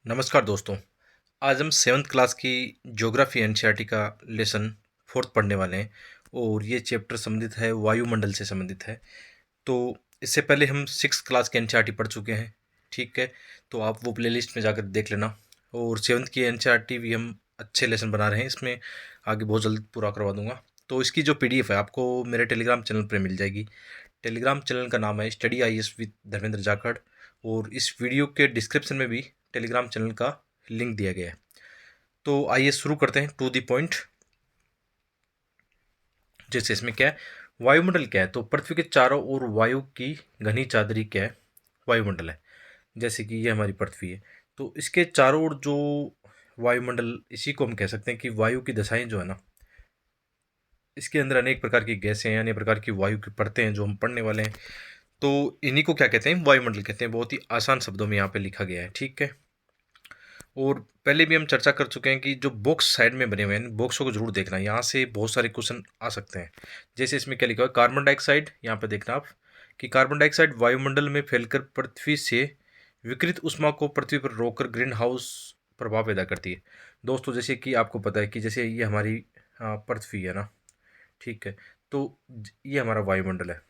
नमस्कार दोस्तों। आज हम सेवन्थ क्लास की ज्योग्राफी एनसीईआरटी का लेसन फोर्थ पढ़ने वाले हैं और ये चैप्टर संबंधित है वायुमंडल से संबंधित है। तो इससे पहले हम सिक्स क्लास की एनसीईआरटी पढ़ चुके हैं, ठीक है। तो आप वो प्लेलिस्ट में जाकर देख लेना। और सेवन्थ की एनसीईआरटी भी हम अच्छे लेसन बना रहे हैं, इसमें आगे बहुत जल्द पूरा करवा दूंगा। तो इसकी जो पीडीएफ है आपको मेरे टेलीग्राम चैनल पर मिल जाएगी। टेलीग्राम चैनल का नाम है study IAS with Dharmendra Jakhar और इस वीडियो के डिस्क्रिप्शन में भी टेलीग्राम चैनल का लिंक दिया गया है। तो आइए शुरू करते हैं टू द पॉइंट। जैसे इसमें क्या है, वायुमंडल क्या है, तो पृथ्वी के चारों ओर वायु की घनी चादरी क्या है, वायुमंडल है। जैसे कि ये हमारी पृथ्वी है, तो इसके चारों ओर जो वायुमंडल, इसी को हम कह सकते हैं कि वायु की दशाएं जो है ना, इसके अंदर अनेक प्रकार की गैसें हैं, अनेक प्रकार की वायु की परतें हैं जो हम पढ़ने वाले हैं। तो इन्हीं को क्या कहते हैं, वायुमंडल कहते हैं। बहुत ही आसान शब्दों में यहाँ पे लिखा गया है, ठीक है। और पहले भी हम चर्चा कर चुके हैं कि जो बॉक्स साइड में बने हुए हैं, बॉक्सों को जरूर देखना, यहाँ से बहुत सारे क्वेश्चन आ सकते हैं। जैसे इसमें क्या लिखा हुआ है, कार्बन डाइऑक्साइड, यहाँ पे देखना आप कि कार्बन डाइऑक्साइड वायुमंडल में फैलकर पृथ्वी से विकृत ऊष्मा को पृथ्वी पर रोककर ग्रीन हाउस प्रभाव पैदा करती है। दोस्तों, जैसे कि आपको पता है कि जैसे ये हमारी पृथ्वी है ना, ठीक है। तो ये हमारा वायुमंडल है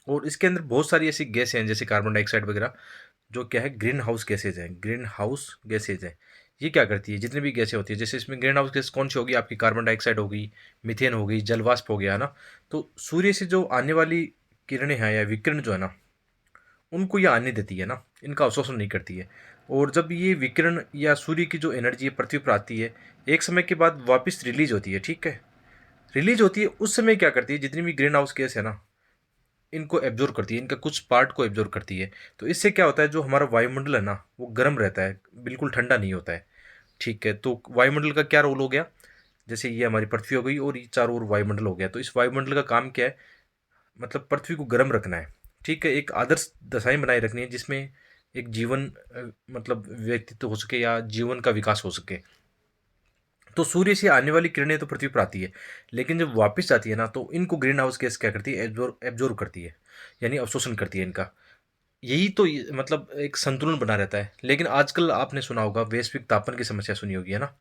और इसके अंदर बहुत सारी ऐसी गैसें हैं जैसे कार्बन डाइऑक्साइड वगैरह, जो क्या है, ग्रीन हाउस गैसेज हैं। ग्रीन हाउस गैसेज हैं, ये क्या करती है, जितनी भी गैसें होती है, जैसे इसमें ग्रीन हाउस गैस कौन सी होगी, आपकी कार्बन डाइऑक्साइड होगी, मीथेन होगी, जलवाष्प हो गया, है ना। तो सूर्य से जो आने वाली किरणें हैं या विकिरण जो है ना, उनको ये आने देती है ना, इनका अवशोषण नहीं करती है। और जब ये विकिरण या सूर्य की जो एनर्जी है पृथ्वी पर आती है, एक समय के बाद वापस रिलीज होती है, ठीक है। रिलीज होती है, उस समय क्या करती है, जितनी भी ग्रीन हाउस गैस है ना, इनको एब्जॉर्ब करती है, इनका कुछ पार्ट को एब्जॉर्ब करती है। तो इससे क्या होता है, जो हमारा वायुमंडल है ना, वो गर्म रहता है, बिल्कुल ठंडा नहीं होता है, ठीक है। तो वायुमंडल का क्या रोल हो गया, जैसे ये हमारी पृथ्वी हो गई और ये चारों ओर वायुमंडल हो गया, तो इस वायुमंडल का काम क्या है, मतलब पृथ्वी को गर्म रखना है, ठीक है। एक आदर्श दशाएं बनाए रखनी है जिसमें एक जीवन मतलब व्यक्तित्व हो सके या जीवन का विकास हो सके। तो सूर्य से आने वाली किरणें तो पृथ्वी पर आती है, लेकिन जब वापस जाती है ना, तो इनको ग्रीन हाउस गैस क्या करती है, एब्जॉर्ब करती है, यानी अवशोषण करती है इनका। यही तो मतलब एक संतुलन बना रहता है। लेकिन आजकल आपने सुना होगा, वैश्विक तापन की समस्या सुनी होगी, है ना।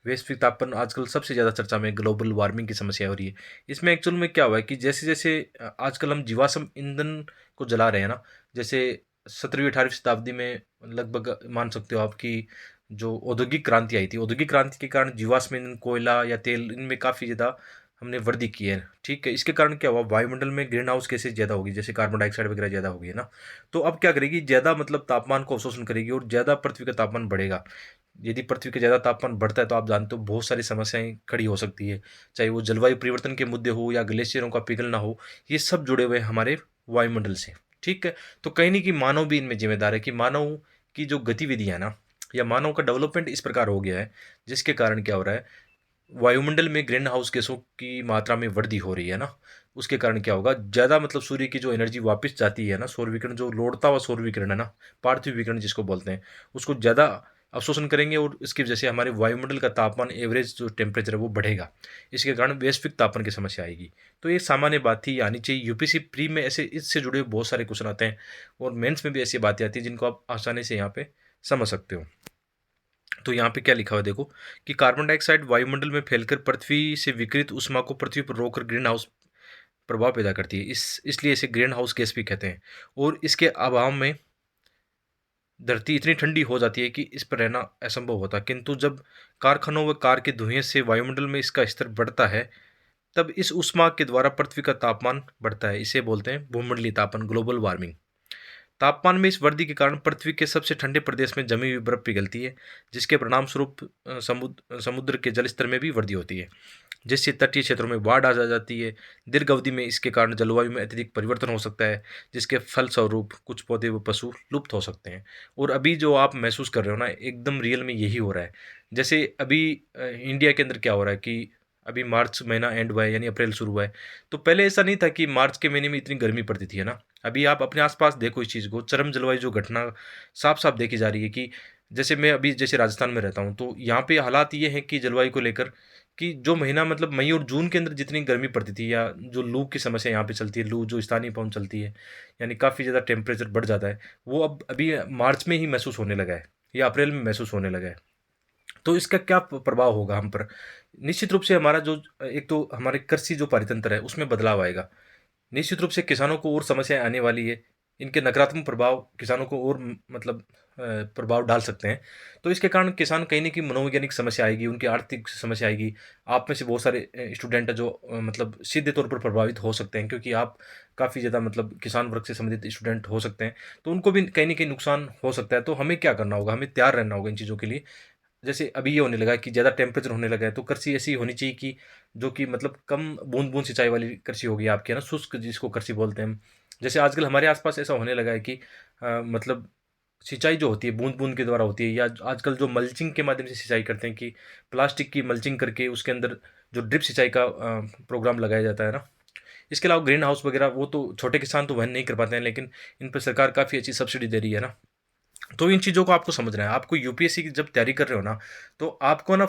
वैश्विक तापन आजकल सबसे ज़्यादा चर्चा में, ग्लोबल वार्मिंग की समस्या हो रही है। इसमें एक्चुअल में क्या हुआ है कि जैसे जैसे आजकल हम जीवाश्म ईंधन को जला रहे हैं ना, जैसे 17वीं 18वीं शताब्दी में लगभग मान सकते हो आप कि जो औद्योगिक क्रांति आई थी, औद्योगिक क्रांति के कारण जीवाश्म ईंधन, कोयला या तेल, इनमें काफ़ी ज़्यादा हमने वृद्धि की है, ठीक है। इसके कारण क्या हुआ, वायुमंडल में ग्रीन हाउस गैसेज ज़्यादा होगी, जैसे कार्बन डाइऑक्साइड वगैरह ज़्यादा होगी, है ना। तो अब क्या करेगी, ज़्यादा मतलब तापमान को अवशोषण करेगी और ज़्यादा पृथ्वी का तापमान बढ़ेगा। यदि पृथ्वी का ज़्यादा तापमान बढ़ता है तो आप जानते हो बहुत सारी समस्याएं खड़ी हो सकती है, चाहे वो जलवायु परिवर्तन के मुद्दे हो या ग्लेशियरों का पिघलना हो, ये सब जुड़े हुए हैं हमारे वायुमंडल से, ठीक है। तो कहीं नहीं कि मानव भी इनमें जिम्मेदार है, कि मानव की जो गतिविधियाँ ना, या मानव का डेवलपमेंट इस प्रकार हो गया है, जिसके कारण क्या हो रहा है, वायुमंडल में ग्रीन हाउस गैसों की मात्रा में वृद्धि हो रही है ना। उसके कारण क्या होगा, ज़्यादा मतलब सूर्य की जो एनर्जी वापस जाती है ना, सौर विकिरण जो लौटता हुआ सौर विकिरण है ना, पार्थिव विकिरण जिसको बोलते हैं, उसको ज़्यादा अवशोषण करेंगे और इसकी वजह से हमारे वायुमंडल का तापमान, एवरेज जो टेम्परेचर है वो बढ़ेगा। इसके कारण वैश्विक तापन की समस्या आएगी। तो ये सामान्य बात थी, आनी चाहिए। यूपीसी प्री में ऐसे इससे जुड़े बहुत सारे क्वेश्चन आते हैं और मेंस में भी ऐसी बातें आती हैं जिनको आप आसानी से यहाँ पे समझ सकते हो। तो यहाँ पे क्या लिखा हुआ है देखो, कि कार्बन डाइऑक्साइड वायुमंडल में फैलकर पृथ्वी से विकिरित ऊष्मा को पृथ्वी पर रोककर ग्रीन हाउस प्रभाव पैदा करती है, इसलिए इसे ग्रीन हाउस गैस भी कहते हैं। और इसके अभाव में धरती इतनी ठंडी हो जाती है कि इस पर रहना असंभव होता है। किंतु जब कारखानों व कार के धुएं से वायुमंडल में इसका स्तर बढ़ता है, तब इस ऊष्मा के द्वारा पृथ्वी का तापमान बढ़ता है। इसे बोलते हैं भूमंडलीय तापन, ग्लोबल वार्मिंग। तापमान में इस वृद्धि के कारण पृथ्वी के सबसे ठंडे प्रदेश में जमी हुई बर्फ पिघलती है, जिसके परिणाम स्वरूप समुद्र के जल स्तर में भी वृद्धि होती है, जिससे तटीय क्षेत्रों में बाढ़ आ जाती है। दीर्घ अवधि में इसके कारण जलवायु में अत्यधिक परिवर्तन हो सकता है, जिसके फलस्वरूप कुछ पौधे व पशु लुप्त हो सकते हैं। और अभी जो आप महसूस कर रहे हो ना, एकदम रियल में यही हो रहा है। जैसे अभी इंडिया के अंदर क्या हो रहा है कि अभी मार्च महीना एंड हुआ है, यानी अप्रैल शुरू हुआ है। तो पहले ऐसा नहीं था कि मार्च के महीने में इतनी गर्मी पड़ती थी, है ना। अभी आप अपने आसपास देखो इस चीज़ को, चरम जलवायु जो घटना साफ साफ देखी जा रही है कि जैसे मैं अभी जैसे राजस्थान में रहता हूँ, तो यहाँ पे हालात ये हैं कि जलवायु को लेकर कि जो महीना मतलब मई और जून के अंदर जितनी गर्मी पड़ती थी, या जो लू की समस्या यहाँ पे चलती है, लू जो स्थानीय पवन चलती है, यानी काफ़ी ज़्यादा टेम्परेचर बढ़ जाता है, वो अब अभी मार्च में ही महसूस होने लगा है। या अप्रैल में महसूस होने लगा है। तो इसका क्या प्रभाव होगा हम पर? निश्चित रूप से हमारा जो एक तो हमारे कृषि जो पारितंत्र है उसमें बदलाव आएगा। निश्चित रूप से किसानों को और समस्याएँ आने वाली है। इनके नकारात्मक प्रभाव किसानों को और मतलब प्रभाव डाल सकते हैं। तो इसके कारण किसान कहीं न कहीं मनोवैज्ञानिक समस्या आएगी, उनकी आर्थिक समस्या आएगी। आप में से बहुत सारे स्टूडेंट हैं जो मतलब सीधे तौर पर प्रभावित हो सकते हैं, क्योंकि आप काफ़ी ज़्यादा मतलब किसान वर्ग से संबंधित स्टूडेंट हो सकते हैं। तो उनको भी कहीं न कहीं नुकसान हो सकता है। तो हमें क्या करना होगा? हमें तैयार रहना होगा इन चीज़ों के लिए। जैसे अभी ये होने लगा है कि ज़्यादा टेम्परेचर होने लगा है, तो कृषि ऐसी होनी चाहिए कि जो कि मतलब कम बूँद-बूँद सिंचाई वाली कृषि होगी आपके यहाँ ना, शुष्क जिसको कृषि बोलते हैं हम। जैसे आजकल हमारे आस-पास ऐसा होने लगा है कि मतलब सिंचाई जो होती है बूँद-बूँद के द्वारा होती है, या आजकल जो मल्चिंग के माध्यम से सिंचाई करते हैं कि प्लास्टिक की मल्चिंग करके उसके अंदर जो ड्रिप सिंचाई का प्रोग्राम लगाया जाता है ना। इसके अलावा ग्रीन हाउस वगैरह वो तो छोटे किसान तो वहन नहीं कर पाते हैं, लेकिन इन पे सरकार काफ़ी अच्छी सब्सिडी दे रही है ना। तो इन चीज़ों को आपको समझना है। आपको यूपीएससी की जब तैयारी कर रहे हो ना, तो आपको ना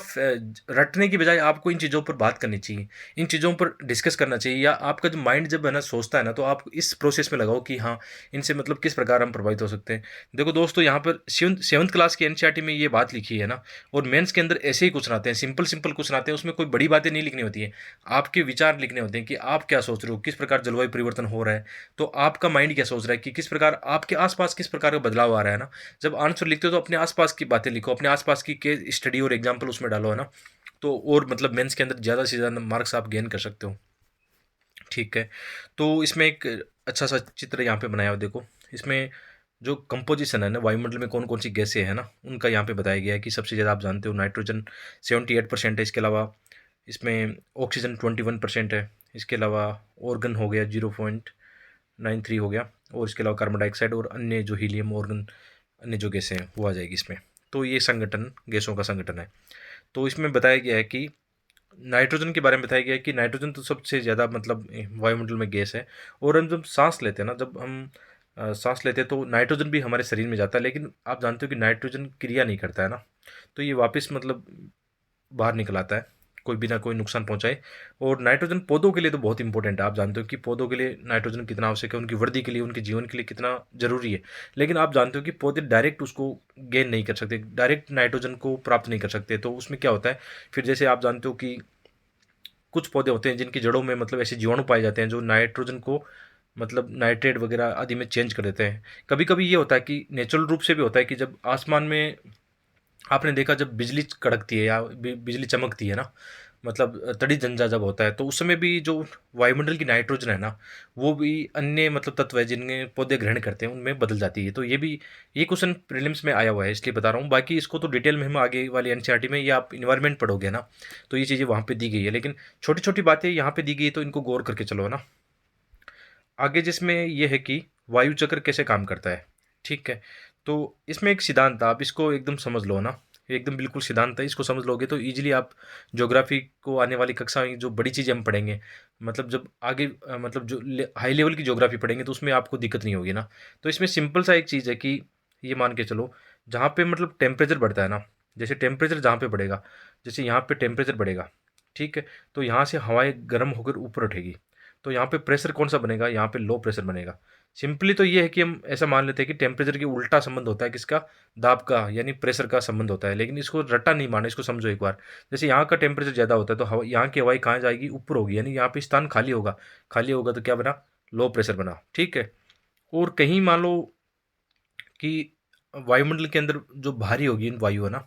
रटने की बजाय आपको इन चीज़ों पर बात करनी चाहिए। इन चीज़ों पर डिस्कस करना चाहिए, या आपका जो माइंड जब है ना सोचता है ना, तो आप इस प्रोसेस में लगाओ कि हाँ, इनसे मतलब किस प्रकार हम प्रभावित हो सकते हैं। देखो दोस्तों, यहाँ पर 7th क्लास की एनसीईआरटी में ये बात लिखी है ना, और मेंस के अंदर ऐसे ही क्वेश्चन आते हैं, सिंपल-सिंपल क्वेश्चन आते हैं, उसमें कोई बड़ी बातें नहीं लिखनी होती हैं। आपके विचार लिखने होते हैं कि आप क्या सोच रहे हो, किस प्रकार जलवायु परिवर्तन हो रहा है, तो आपका माइंड क्या सोच रहा है कि किस प्रकार आपके आस-पास किस प्रकार का बदलाव आ रहा है ना। जब आंसर लिखते हो तो अपने आस-पास की बातें लिखो, अपने आस-पास की केस स्टडी और एग्ज़ाम्पल उसमें डालो, है ना? तो और मतलब मेंस के अंदर ज़्यादा से ज़्यादा मार्क्स आप गेन कर सकते हो, ठीक है? तो इसमें एक अच्छा-सा चित्र यहाँ पे बनाया हुआ देखो, इसमें जो कंपोज़िशन है ना, वायुमंडल में कौन-कौन सी गैसें हैं ना, उनका यहाँ पे बताया गया है कि सबसे ज़्यादा आप जानते हो नाइट्रोजन 78% है, इसके अलावा इसमें ऑक्सीजन 21% है, इसके अलावा ऑर्गन हो गया 0.93 हो गया, और इसके अलावा कार्बन डाइऑक्साइड और अन्य जो हीलियम, ऑर्गन, अन्य जो गैसें हैं वो आ जाएगी इसमें। तो ये संगठन गैसों का संगठन है। तो इसमें बताया गया है कि नाइट्रोजन के बारे में बताया गया है कि नाइट्रोजन तो सबसे ज़्यादा मतलब वायुमंडल में गैस है, और हम जब साँस लेते हैं ना, जब हम साँस लेते हैं तो नाइट्रोजन भी हमारे शरीर में जाता है, लेकिन आप जानते हो कि नाइट्रोजन क्रिया नहीं करता है ना, तो ये वापस मतलब बाहर निकल आता है, कोई बिना कोई नुकसान पहुँचाए। और नाइट्रोजन पौधों के लिए तो बहुत इंपॉर्टेंट है, आप जानते हो कि पौधों के लिए नाइट्रोजन कितना आवश्यक है, उनकी वृद्धि के लिए, उनके जीवन के लिए कितना ज़रूरी है। लेकिन आप जानते हो कि पौधे डायरेक्ट उसको गेन नहीं कर सकते, डायरेक्ट नाइट्रोजन को प्राप्त नहीं कर सकते, तो उसमें क्या होता है, फिर जैसे आप जानते हो कि कुछ पौधे होते हैं जिनकी जड़ों में मतलब ऐसे जीवाणु पाए जाते हैं जो नाइट्रोजन को मतलब नाइट्रेट वगैरह आदि में चेंज कर देते हैं। कभी-कभी ये होता है कि नेचुरल रूप से भी होता है कि जब आसमान में आपने देखा जब बिजली कड़कती है या बिजली चमकती है ना, मतलब तड़ी झंझा जब होता है, तो उस समय भी जो वायुमंडल की नाइट्रोजन है ना, वो भी अन्य मतलब तत्व है जिनमें पौधे ग्रहण करते हैं, उनमें बदल जाती है। तो ये क्वेश्चन प्रीलिम्स में आया हुआ है, इसलिए बता रहा हूँ। बाकी इसको तो डिटेल में हम आगे वाली एनसीईआरटी में, या आप इन्वायरमेंट पढ़ोगे ना, तो ये चीज़ें वहाँ पे दी गई है। लेकिन छोटी-छोटी बातें यहाँ पे दी गई है, तो इनको गौर करके चलो, है ना। आगे जिसमें ये है कि वायु चक्र कैसे काम करता है, ठीक है? तो इसमें एक सिद्धांत है, आप इसको एकदम समझ लो ना, ये एकदम बिल्कुल सिद्धांत है, इसको समझ लोगे तो ईज़िली आप ज्योग्राफ़ी को आने वाली कक्षा में जो बड़ी चीज़ें हम पढ़ेंगे, मतलब जब आगे मतलब जो हाई लेवल की ज्योग्राफ़ी पढ़ेंगे तो उसमें आपको दिक्कत नहीं होगी ना। तो इसमें सिंपल सा एक चीज़ है कि ये मान के चलो, जहाँ पे मतलब टेम्परेचर बढ़ता है ना, जैसे टेम्परेचर जहाँ पे बढ़ेगा, जैसे यहाँ पे टेम्परेचर बढ़ेगा, ठीक है? तो यहाँ से हवाएँ गर्म होकर ऊपर उठेगी। तो यहाँ पे प्रेशर कौन-सा बनेगा? यहाँ पे लो प्रेशर बनेगा। सिंपली तो ये है कि हम ऐसा मान लेते हैं कि टेम्परेचर के उल्टा संबंध होता है किसका? दाब का, यानी प्रेशर का संबंध होता है। लेकिन इसको रट्टा नहीं मारना, इसको समझो एक बार। जैसे यहाँ का टेम्परेचर ज़्यादा होता है तो हवा, यहाँ की हवाएँ कहाँ जाएगी? ऊपर होगी, यानी यहाँ पे स्थान खाली होगा। खाली होगा तो क्या बना? लो प्रेशर बना, ठीक है? और कहीं मान लो कि वायुमंडल के अंदर जो भारी होगी वायु है ना,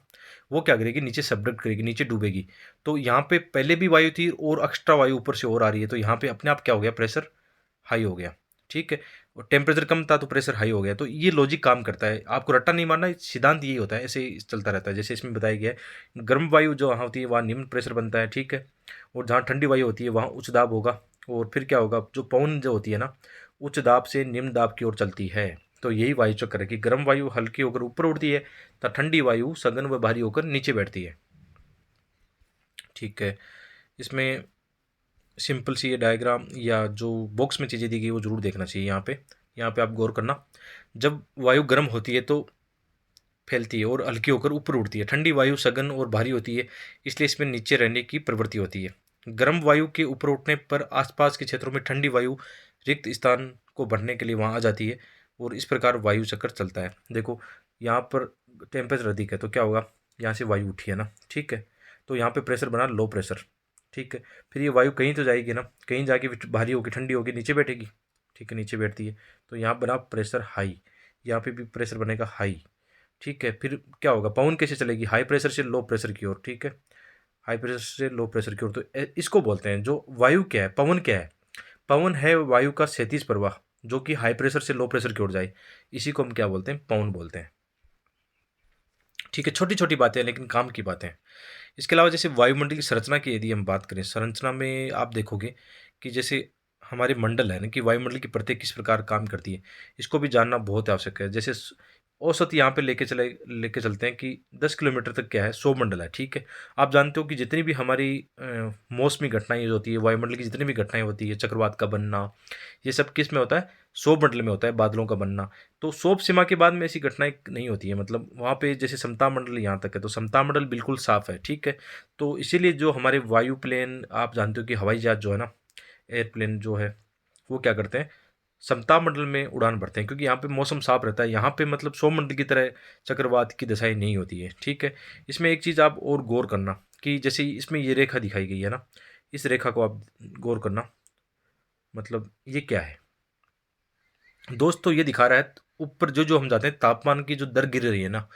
वो क्या करेगी? नीचे सबडक्ट करेगी, नीचे डूबेगी। तो यहाँ पे पहले भी वायु थी और एक्स्ट्रा वायु ऊपर से और आ रही है, तो यहाँ पे अपने आप क्या हो गया? प्रेशर हाई हो गया, ठीक है? और टेम्परेचर कम था तो प्रेशर हाई हो गया। तो ये लॉजिक काम करता है, आपको रट्टा नहीं मारना, सिद्धांत यही होता है, ऐसे ही चलता रहता है। जैसे इसमें बताया गया है, गर्म वायु जो वहाँ होती है वहाँ निम्न प्रेशर बनता है, ठीक है? और जहाँ ठंडी वायु होती है वहाँ उच्च दाब होगा, और फिर क्या होगा? जो पवन जो होती है ना, उच्च दाब से निम्न दाब की ओर चलती है। तो यही वायु चक्र है कि गर्म वायु हल्की होकर ऊपर उड़ती है, तथा ठंडी वायु सघन व भारी होकर नीचे बैठती है, ठीक है? इसमें सिंपल सी ये डायग्राम या जो बॉक्स में चीज़ें दी गई वो ज़रूर देखना चाहिए यहाँ पे आप गौर करना। जब वायु गर्म होती है तो फैलती है और हल्की होकर ऊपर उड़ती है। ठंडी वायु सघन और भारी होती है, इसलिए इसमें नीचे रहने की प्रवृत्ति होती है। गर्म वायु के ऊपर उठने पर आसपास के क्षेत्रों में ठंडी वायु रिक्त स्थान को भरने के लिए वहाँ आ जाती है, और इस प्रकार वायु चक्र चलता है। देखो यहाँ पर टेम्परेचर अधिक है तो क्या होगा, यहाँ से वायु उठी है ना, ठीक है, तो यहाँ पे प्रेशर बना लो प्रेशर, ठीक है। फिर ये वायु कहीं तो जाएगी ना, कहीं जाके भारी होगी, ठंडी होगी, नीचे बैठेगी, ठीक है, नीचे बैठती है तो यहाँ बना प्रेशर हाई, यहाँ पे भी प्रेशर बनेगा हाई, ठीक है। फिर क्या होगा, पवन कैसे चलेगी, हाई प्रेशर से लो प्रेशर की ओर, ठीक है, हाई प्रेशर से लो प्रेशर की ओर। तो इसको बोलते हैं, जो वायु क्या है, पवन क्या है, पवन है वायु का क्षैतिज प्रवाह जो कि हाई प्रेशर से लो प्रेशर की ओर जाए, इसी को हम क्या बोलते हैं, पवन बोलते हैं, ठीक है। छोटी छोटी बातें हैं लेकिन काम की बातें हैं। इसके अलावा जैसे वायुमंडल की संरचना की यदि हम बात करें, संरचना में आप देखोगे कि जैसे हमारे मंडल है ना, कि वायुमंडल की परतें किस प्रकार काम करती है, इसको भी जानना बहुत आवश्यक है। जैसे औसत यहाँ पे लेके चलते हैं कि 10 किलोमीटर तक क्या है, सौ मंडल है, ठीक है। आप जानते हो कि जितनी भी हमारी मौसमी घटनाएं होती है, वायुमंडल की जितनी भी घटनाएं होती है, चक्रवात का बनना, ये सब किस में होता है, सौ मंडल में होता है, बादलों का बनना। तो सौर सीमा के बाद में ऐसी घटनाएं नहीं होती है, मतलब वहाँ पे जैसे समता मंडल यहाँ तक है, तो समता मंडल बिल्कुल साफ है, ठीक है। तो इसीलिए जो हमारे वायु प्लेन, आप जानते हो कि हवाई जहाज जो है ना, एयरप्लेन जो है, वो क्या करते हैं, समता मंडल में उड़ान भरते हैं, क्योंकि यहाँ पे मौसम साफ रहता है, यहाँ पे मतलब सौर मंडल की तरह चक्रवात की दशाएं नहीं होती है, ठीक है। इसमें एक चीज़ आप और गौर करना कि जैसे इसमें ये रेखा दिखाई गई है ना, इस रेखा को आप गौर करना, मतलब ये क्या है दोस्तों, ये दिखा रहा है ऊपर जो जो हम जाते हैं, तापमान की जो दर गिर रही है ना,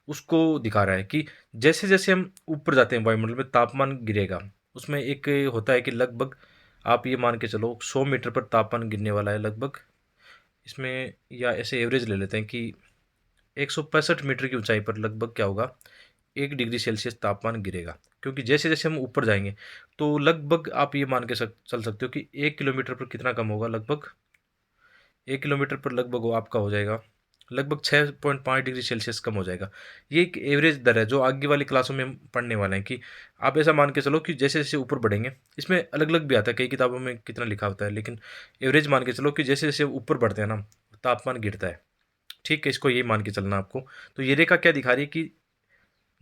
उसको दिखा रहा है कि जैसे जैसे हम ऊपर जाते हैं वायुमंडल में तापमान गिरेगा। उसमें एक होता है कि लगभग आप ये मान के चलो 100 मीटर पर तापमान गिरने वाला है लगभग, इसमें या ऐसे एवरेज ले लेते हैं कि 165 मीटर की ऊंचाई पर लगभग क्या होगा, 1 डिग्री सेल्सियस तापमान गिरेगा। क्योंकि जैसे जैसे हम ऊपर जाएंगे तो लगभग आप ये मान के चल सकते हो कि 1 किलोमीटर पर कितना कम होगा, लगभग 1 किलोमीटर पर लगभग वो आपका हो जाएगा लगभग 6.5 डिग्री सेल्सियस कम हो जाएगा। ये एक एवरेज दर है जो आगे वाली क्लासों में हम पढ़ने वाले हैं कि आप ऐसा मान के चलो कि जैसे जैसे ऊपर बढ़ेंगे, इसमें अलग अलग भी आता है, कई किताबों में कितना लिखा होता है, लेकिन एवरेज मान के चलो कि जैसे जैसे ऊपर बढ़ते हैं ना, तापमान गिरता है, ठीक है। इसको ये मान के चलना आपको। तो ये रेखा क्या दिखा रही है कि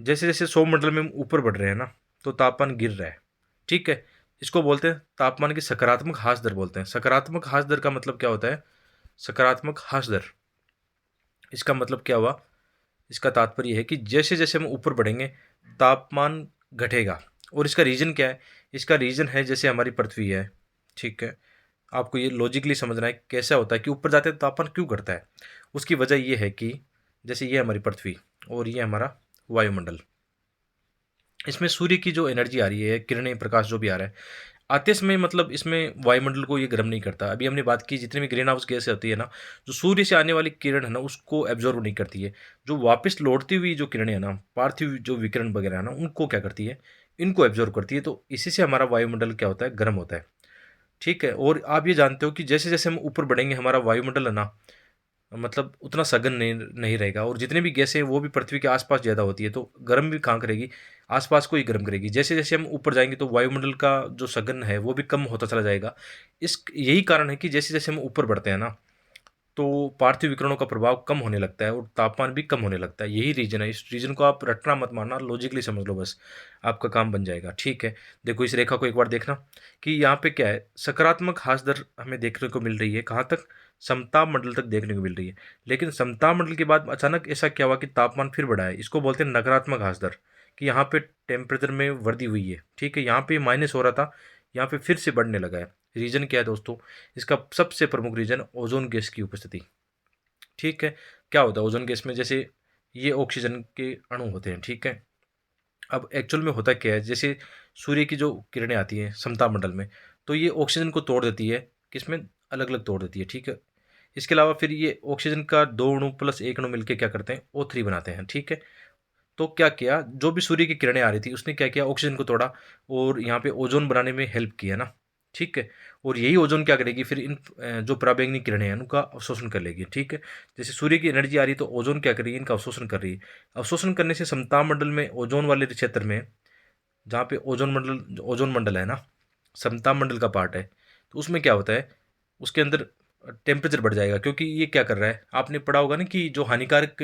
जैसे जैसे सौर मंडल में हम ऊपर बढ़ रहे हैं ना, तो तापमान गिर रहा है, ठीक है। इसको बोलते हैं तापमान की सकारात्मक ह्रास दर बोलते हैं। सकारात्मक ह्रास दर का मतलब क्या होता है, सकारात्मक ह्रास दर, इसका मतलब क्या हुआ, इसका तात्पर्य है कि जैसे जैसे हम ऊपर बढ़ेंगे तापमान घटेगा। और इसका रीजन क्या है, इसका रीजन है जैसे हमारी पृथ्वी है, ठीक है। आपको ये लॉजिकली समझना है कैसा होता है कि ऊपर जाते हैं तापमान क्यों घटता है। उसकी वजह ये है कि जैसे ये हमारी पृथ्वी और ये हमारा वायुमंडल, इसमें सूर्य की जो एनर्जी आ रही है, किरणें, प्रकाश जो भी आ रहा है, आते समय मतलब इसमें वायुमंडल को ये गर्म नहीं करता। अभी हमने बात की जितनी भी ग्रीन हाउस गैस होती है ना, जो सूर्य से आने वाली किरण है ना, उसको एब्जॉर्व नहीं करती है। जो वापस लौटती हुई जो किरणें है ना, पार्थिव जो विकिरण वगैरह है ना, उनको क्या करती है, इनको एब्जॉर्व करती है। तो इसी से हमारा वायुमंडल क्या होता है, गर्म होता है, ठीक है। और आप ये जानते हो कि जैसे जैसे हम ऊपर बढ़ेंगे हमारा वायुमंडल है ना, मतलब उतना सघन नहीं नहीं रहेगा, और जितनी भी गैसें हैं वो भी पृथ्वी के आसपास ज़्यादा होती है, तो गर्म भी कहाँ करेगी, आसपास को ही गर्म करेगी। जैसे जैसे हम ऊपर जाएंगे तो वायुमंडल का जो सघन है वो भी कम होता चला जाएगा। इस यही कारण है कि जैसे जैसे हम ऊपर बढ़ते हैं ना, तो पार्थिव विकिरणों का प्रभाव कम होने लगता है और तापमान भी कम होने लगता है। यही रीजन है। इस रीजन को आप रटना मत मारना, लॉजिकली समझ लो बस, आपका काम बन जाएगा, ठीक है। देखो इस रेखा को एक बार देखना कि यहाँ पे क्या है, सकारात्मक ह्रास दर हमें देखने को मिल रही है, कहाँ तक, समताप मंडल तक देखने को मिल रही है। लेकिन समताप मंडल के बाद अचानक ऐसा क्या हुआ कि तापमान फिर बढ़ा है, इसको बोलते हैं नकारात्मक ह्रास दर, कि यहाँ पे टेम्परेचर में वृद्धि हुई है, ठीक है। यहाँ पे माइनस हो रहा था, यहाँ पे फिर से बढ़ने लगा है। रीजन क्या है दोस्तों, इसका सबसे प्रमुख रीजन ओजोन गैस की उपस्थिति, ठीक है। क्या होता है ओजोन गैस में, जैसे ये ऑक्सीजन के अणु होते हैं, ठीक है। अब एक्चुअल में होता क्या है, जैसे सूर्य की जो किरणें आती हैं समताप मंडल में, तो ये ऑक्सीजन को तोड़ देती है, किसमें, अलग अलग तोड़ देती है, ठीक है। इसके अलावा फिर ये ऑक्सीजन का दो अणु प्लस एक अणु मिलकर क्या करते हैं, O3 बनाते हैं, ठीक है। तो क्या किया, जो भी सूर्य की किरणें आ रही थी उसने क्या किया, ऑक्सीजन को तोड़ा और यहाँ पे ओजोन बनाने में हेल्प किया ना, ठीक है। और यही ओजोन क्या करेगी फिर, इन जो पराबैंगनी किरणें हैं उनका अवशोषण कर लेगी, ठीक है। जैसे सूर्य की एनर्जी आ रही है तो ओजोन क्या कर रही है, इनका अवशोषण कर रही है। अवशोषण करने से समताप मंडल में ओजोन वाले क्षेत्र में, जहाँ पे ओजोन मंडल है ना, समताप मंडल का पार्ट है, तो उसमें क्या होता है, उसके अंदर टेम्परेचर बढ़ जाएगा। क्योंकि ये क्या कर रहा है, आपने पढ़ा होगा ना कि जो हानिकारक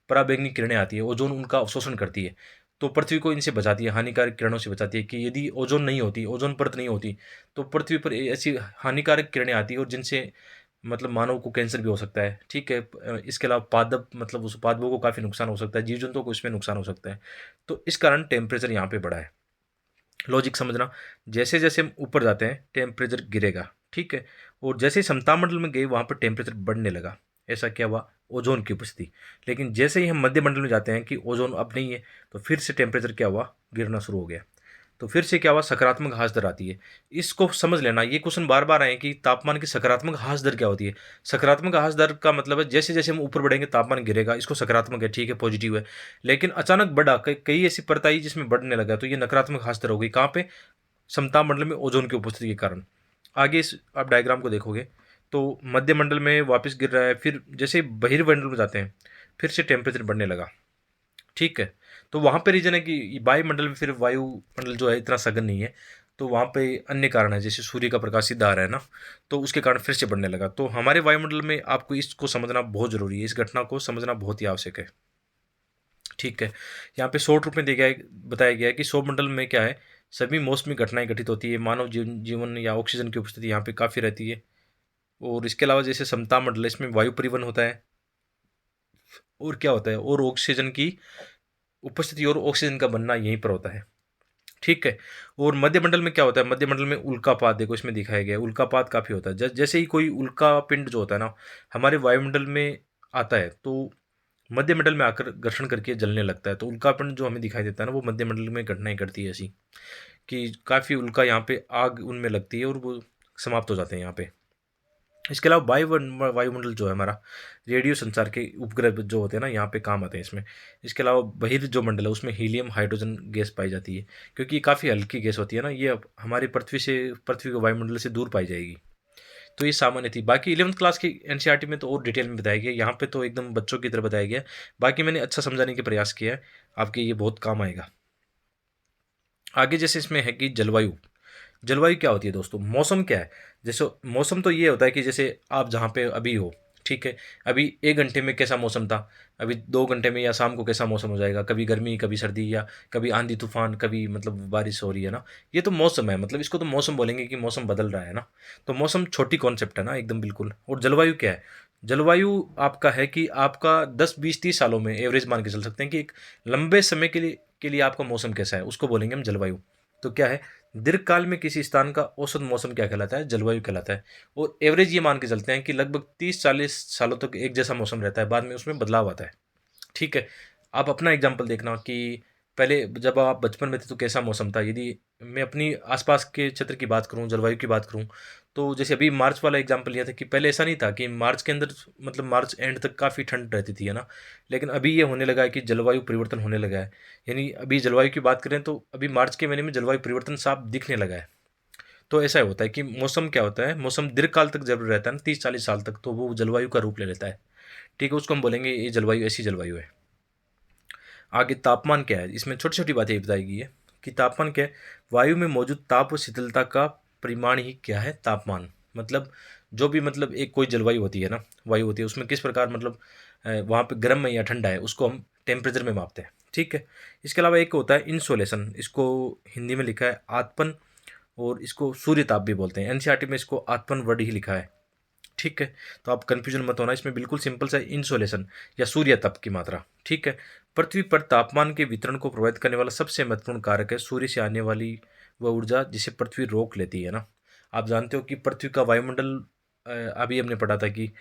पराबैंगनी किरणें आती है, ओजोन उनका अवशोषण करती है, तो पृथ्वी को इनसे बचाती है, हानिकारक किरणों से बचाती है। कि यदि ओजोन नहीं होती, ओजोन परत नहीं होती, तो पृथ्वी पर ऐसी हानिकारक किरणें आती है और जिनसे मतलब मानव को कैंसर भी हो सकता है, ठीक है। इसके अलावा पादप मतलब उस पादपों को काफ़ी नुकसान हो सकता है, जीव जंतुओं को इसमें नुकसान हो सकता है। तो इस कारण टेम्परेचर यहाँ पे बढ़ा है। लॉजिक समझना, जैसे जैसे हम ऊपर जाते हैं टेम्परेचर गिरेगा, ठीक है। और जैसे ही समतामंडल में गए वहाँ पर टेम्परेचर बढ़ने लगा। ऐसा क्या हुआ? ओजोन की उपस्थिति। लेकिन जैसे ही हम मध्य मंडल में जाते हैं कि ओजोन अब नहीं है, तो फिर से टेम्परेचर क्या हुआ? गिरना शुरू हो गया। तो फिर से क्या हुआ? सकारात्मक ह्रास दर आती है। इसको समझ लेना, ये क्वेश्चन बार बार आए कि तापमान की सकारात्मक ह्रास दर क्या होती है। सकारात्मक ह्रास दर का मतलब है जैसे जैसे हम ऊपर बढ़ेंगे तापमान गिरेगा, इसको सकारात्मक है, ठीक है, पॉजिटिव है। लेकिन अचानक बढ़ा, कई ऐसी परत आई जिसमें बढ़ने लगा, तो ये नकारात्मक ह्रास दर हो गई। कहाँ पे? समताप मंडल में ओजोन की उपस्थिति के कारण। आगे इस आप डायग्राम को देखोगे तो मध्य मंडल में वापस गिर रहा है, फिर जैसे बहिर्मंडल में जाते हैं फिर से टेम्परेचर बढ़ने लगा, ठीक है। तो वहाँ पे रीजन है कि वायुमंडल में फिर वायुमंडल जो है इतना सघन नहीं है, तो वहाँ पे अन्य कारण है, जैसे सूर्य का प्रकाश सीधा आ रहा है ना, तो उसके कारण फिर से बढ़ने लगा। तो हमारे वायुमंडल में आपको इसको समझना बहुत जरूरी है, इस घटना को समझना बहुत ही आवश्यक है, ठीक है। यहाँ पे शॉर्ट रूप में दिया गया बताया गया है कि सौरमंडल में क्या है, सभी मौसमी घटनाएं घटित होती है। मानव जीवन या ऑक्सीजन की उपस्थिति यहाँ पे काफ़ी रहती है। और इसके अलावा जैसे समता मंडल है, इसमें वायु परिवहन होता है। और क्या होता है? और ऑक्सीजन की उपस्थिति और ऑक्सीजन का बनना यहीं पर होता है, ठीक है। और मध्य मंडल में क्या होता है? मध्य मंडल में उल्कापात देखो इसमें दिखाया गया है, उल्कापात काफ़ी होता है। जैसे ही कोई उल्का पिंड जो होता है ना हमारे वायुमंडल में आता है, तो मध्य मंडल में आकर घर्षण करके जलने लगता है। तो उल्कापिंड जो हमें दिखाई देता है ना, वो मध्य मंडल में घटनाएं करती है ऐसी कि काफ़ी उल्का यहाँ पे आग उनमें लगती है और वो समाप्त हो जाते हैं यहाँ पे। इसके अलावा वायुमंडल जो है हमारा, रेडियो संचार के उपग्रह जो होते हैं ना यहाँ पे काम आते हैं इसमें। इसके अलावा जो मंडल है उसमें हीलियम हाइड्रोजन गैस पाई जाती है, क्योंकि ये काफ़ी हल्की गैस होती है ना, ये अब हमारी पृथ्वी के वायुमंडल से दूर पाई जाएगी। तो ये सामान्य थी। बाकी 11th क्लास की एनसीईआरटी में तो और डिटेल में बताया गया, यहाँ पे तो एकदम बच्चों की तरह बताया गया। बाकी मैंने अच्छा समझाने के प्रयास किया है, आपके ये बहुत काम आएगा। आगे जैसे इसमें है कि जलवायु। जलवायु क्या होती है दोस्तों? मौसम क्या है? जैसे मौसम तो ये होता है कि जैसे आप जहाँ पे अभी हो, ठीक है, अभी 1 घंटे में कैसा मौसम था, अभी 2 घंटे में या शाम को कैसा मौसम हो जाएगा, कभी गर्मी कभी सर्दी, या कभी आंधी तूफान, कभी मतलब बारिश हो रही है ना। ये तो मौसम है, मतलब इसको तो मौसम बोलेंगे कि मौसम बदल रहा है ना। तो मौसम छोटी कॉन्सेप्ट है ना एकदम बिल्कुल। और जलवायु क्या है? जलवायु आपका है कि आपका 10 20 30 सालों में एवरेज मान के चल सकते हैं कि एक लंबे समय के लिए आपका मौसम कैसा है, उसको बोलेंगे हम जलवायु। तो क्या है? दीर्घकाल में किसी स्थान का औसत मौसम क्या कहलाता है? जलवायु कहलाता है। और एवरेज ये मान के चलते हैं कि लगभग 30 40 सालों तक एक जैसा मौसम रहता है, बाद में उसमें बदलाव आता है, ठीक है। आप अपना एग्जाम्पल देखना कि पहले जब आप बचपन में थे तो कैसा मौसम था। यदि मैं अपनी आसपास के क्षेत्र की बात करूं, जलवायु की बात करूं, तो जैसे अभी मार्च वाला एग्जाम्पल लिया था कि पहले ऐसा नहीं था कि मार्च के अंदर मतलब मार्च एंड तक काफ़ी ठंड रहती थी, है ना। लेकिन अभी ये होने लगा है कि जलवायु परिवर्तन होने लगा है। यानी अभी जलवायु की बात करें तो अभी मार्च के महीने में जलवायु परिवर्तन साफ दिखने लगा है। तो ऐसा होता है कि मौसम क्या होता है, मौसम दीर्घकाल तक जरूर रहता है ना, 30 40 साल तक, तो वो जलवायु का रूप ले लेता है, ठीक है। उसको हम बोलेंगे ये जलवायु ऐसी जलवायु है। आगे तापमान क्या है? इसमें छोटी छोटी बातें बताई गई है कि तापमान क्या है। वायु में मौजूद ताप और शीतलता का परिमाण ही क्या है? तापमान। मतलब जो भी मतलब एक कोई जलवायु होती है ना, वायु होती है, उसमें किस प्रकार मतलब वहाँ पे गर्म है या ठंडा है, उसको हम टेम्परेचर में मापते हैं, ठीक है। इसके अलावा एक होता है इंसोलेशन, इसको हिंदी में लिखा है आतपन, और इसको सूर्य ताप भी बोलते हैं। एनसीईआरटी में इसको आतपन वर्ड ही लिखा है, ठीक है। तो आप कंफ्यूजन मत होना, इसमें बिल्कुल सिंपल सा इंसोलेशन या सूर्य तप की मात्रा, ठीक है। पृथ्वी पर तापमान के वितरण को प्रभावित करने वाला सबसे महत्वपूर्ण कारक है सूर्य से आने वाली वह ऊर्जा जिसे पृथ्वी रोक लेती है ना। आप जानते हो कि पृथ्वी का वायुमंडल, अभी हमने पढ़ा था कि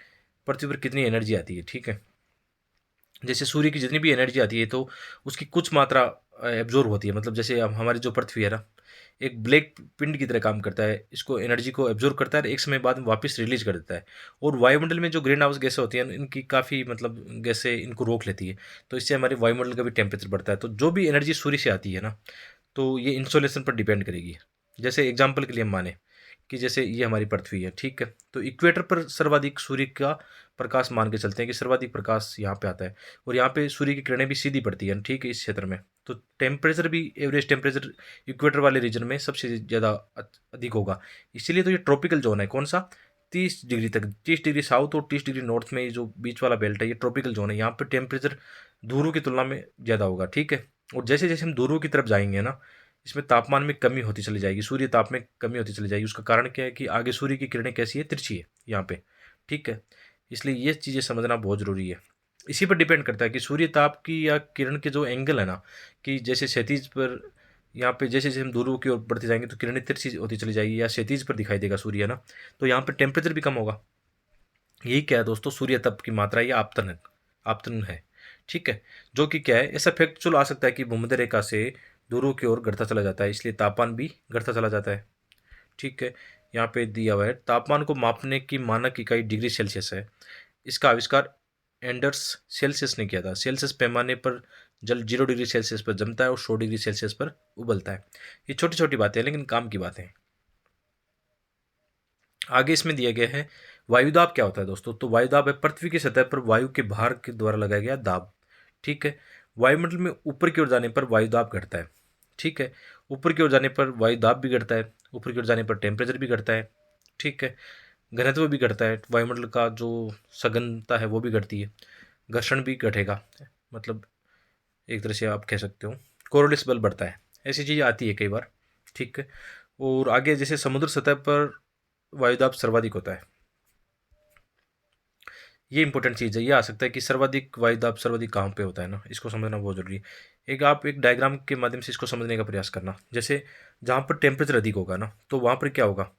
पृथ्वी पर कितनी एनर्जी आती है, ठीक है। जैसे सूर्य की जितनी भी एनर्जी आती है तो उसकी कुछ मात्रा एब्जॉर्ब होती है। मतलब जैसे अब हमारी जो पृथ्वी है ना, एक ब्लैक पिंड की तरह काम करता है, इसको एनर्जी को एब्जॉर्ब करता है और एक समय बाद में वापस रिलीज कर देता है। और वायुमंडल में जो ग्रीन हाउस गैसें होती हैं इनकी काफ़ी मतलब गैसें इनको रोक लेती है, तो इससे हमारे वायुमंडल का भी टेम्परेचर बढ़ता है। तो जो भी एनर्जी सूर्य से आती है ना, तो ये इंसोलेशन पर डिपेंड करेगी। जैसे एग्जाम्पल के लिए हम माने कि जैसे ये हमारी पृथ्वी है, ठीक है, तो इक्वेटर पर सर्वाधिक सूर्य का प्रकाश मान के चलते हैं कि सर्वाधिक प्रकाश यहाँ पे आता है, और यहाँ पे सूर्य की किरणें भी सीधी पड़ती हैं, ठीक है, इस क्षेत्र में। तो टेम्परेचर भी, एवरेज टेम्परेचर इक्वेटर वाले रीजन में सबसे ज़्यादा अधिक होगा। इसीलिए तो ये ट्रॉपिकल जोन है। कौन सा? 30 डिग्री तक, 30 डिग्री साउथ और 30 डिग्री नॉर्थ में ये जो बीच वाला बेल्ट है ये ट्रॉपिकल जोन है। यहाँ पर टेम्परेचर ध्रुवों की तुलना में ज़्यादा होगा, ठीक है। और जैसे जैसे हम ध्रुवों की तरफ जाएंगे ना, इसमें तापमान में कमी होती चली जाएगी, सूर्य ताप में कमी होती चली जाएगी। उसका कारण क्या है कि आगे सूर्य की किरणें कैसी है? तिरछी है यहाँ पे, ठीक है, इसलिए ये चीज़ें समझना बहुत ज़रूरी है। इसी पर डिपेंड करता है कि सूर्य ताप की या किरण के जो एंगल है ना, कि जैसे क्षैतिज पर यहाँ पे जैसे जैसे हम ध्रुव की ओर बढ़ते जाएंगे तो किरणें तिरछी होती चली जाएगी या क्षैतिज पर दिखाई देगा सूर्य, है ना, तो यहाँ पे टेम्परेचर भी कम होगा। यही क्या है दोस्तों, सूर्य तप की मात्रा या आपतन है, आपतन है। ठीक है, जो कि क्या है, ऐसा फैक्ट चलो आ सकता है कि भूमध्य रेखा से ध्रुव की ओर घटता चला जाता है, इसलिए तापमान भी घटता चला जाता है। ठीक है, यहाँ पे दिया हुआ है तापमान को मापने की मानक इकाई डिग्री सेल्सियस है। इसका आविष्कार एंडर्स सेल्सियस ने किया था। सेल्सियस पैमाने पर जल 0 डिग्री सेल्सियस पर जमता है और 100 डिग्री सेल्सियस पर उबलता है। ये छोटी छोटी बातें हैं लेकिन काम की बातें हैं। आगे इसमें दिया गया है वायुदाब क्या होता है दोस्तों, तो वायुदाब है पृथ्वी की सतह पर वायु के भार के द्वारा लगाया गया दाब। ठीक है, वायुमंडल में ऊपर की ओर जाने पर वायुदाब घटता है। ठीक है, ऊपर की ओर जाने पर वायुदाब भी घटता है, ऊपर की ओर जाने पर टेम्परेचर भी घटता है। ठीक है, घनत्व भी घटता है, वायुमंडल का जो सघनता है वो भी घटती है, घर्षण भी घटेगा, मतलब एक तरह से आप कह सकते हो कोरोलिस बल बढ़ता है, ऐसी चीज़ आती है कई बार। ठीक है, और आगे जैसे समुद्र सतह पर वायुदाब सर्वाधिक होता है, ये इंपॉर्टेंट चीज़ है। ये आ सकता है कि सर्वाधिक वायुदाब सर्वाधिक कहाँ पे होता है ना, इसको समझना बहुत जरूरी है। एक आप एक डायग्राम के माध्यम से इसको समझने का प्रयास करना। जैसे जहाँ पर टेम्परेचर अधिक होगा ना, तो वहाँ पर क्या होगा,